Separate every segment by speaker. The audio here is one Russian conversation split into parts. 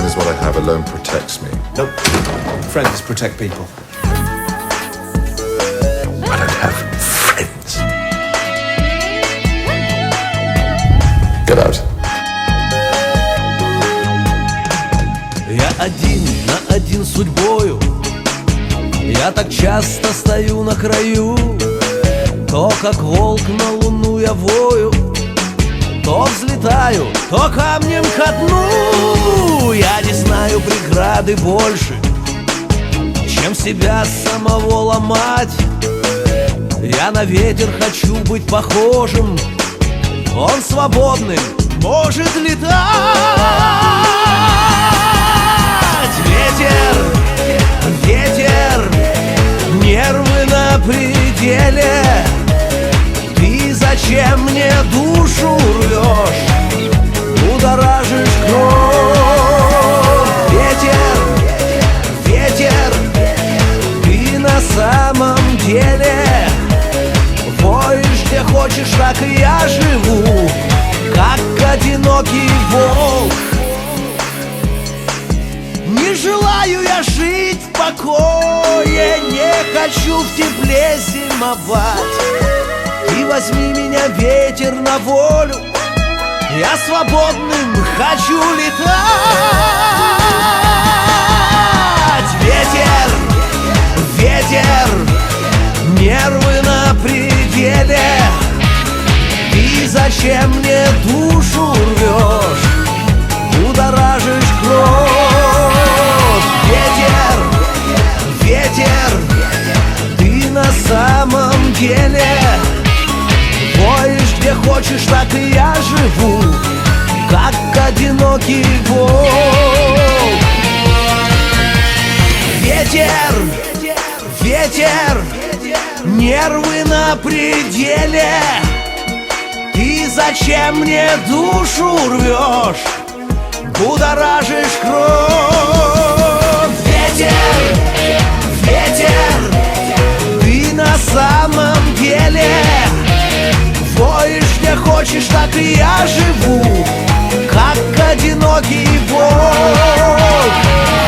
Speaker 1: is what I have alone protects me.
Speaker 2: Nope. Friends protect people.
Speaker 1: I don't have friends. Get out.
Speaker 3: Я один на один с судьбою. Я так часто стою на краю. То как волк на луну я вою, то взлетаю, то камнем ко дну. Я не знаю преграды больше, чем себя самого ломать. Я на ветер хочу быть похожим, он свободным может летать. Ветер, ветер, нервы на пределе. Ты зачем мне душу рвешь, будоражишь кровь? Ветер, ветер, ты на самом деле воешь где хочешь, так и я живу, как одинокий волк. Не желаю я жить в покое, не хочу в тепле зимовать. И возьми меня, ветер, на волю, я свободным хочу летать. Ветер, ветер, нервы на пределе. Ты зачем мне душу рвешь, будоражишь кровь? Ветер, ветер, ты на самом деле воешь где хочешь, так и я живу, как одинокий волк. Ветер, ветер, нервы на пределе. Ты зачем мне душу рвешь, будоражишь кровь? Ветер, ветер, ты на самом деле воешь где хочешь, так и я живу, как одинокий волк.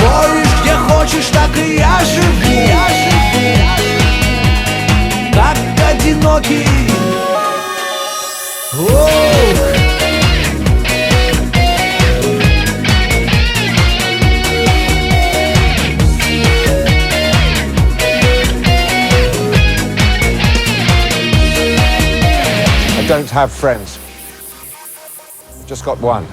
Speaker 3: Воешь где хочешь, так и я живу, как одинокий волк.
Speaker 4: Don't have friends. Just got one.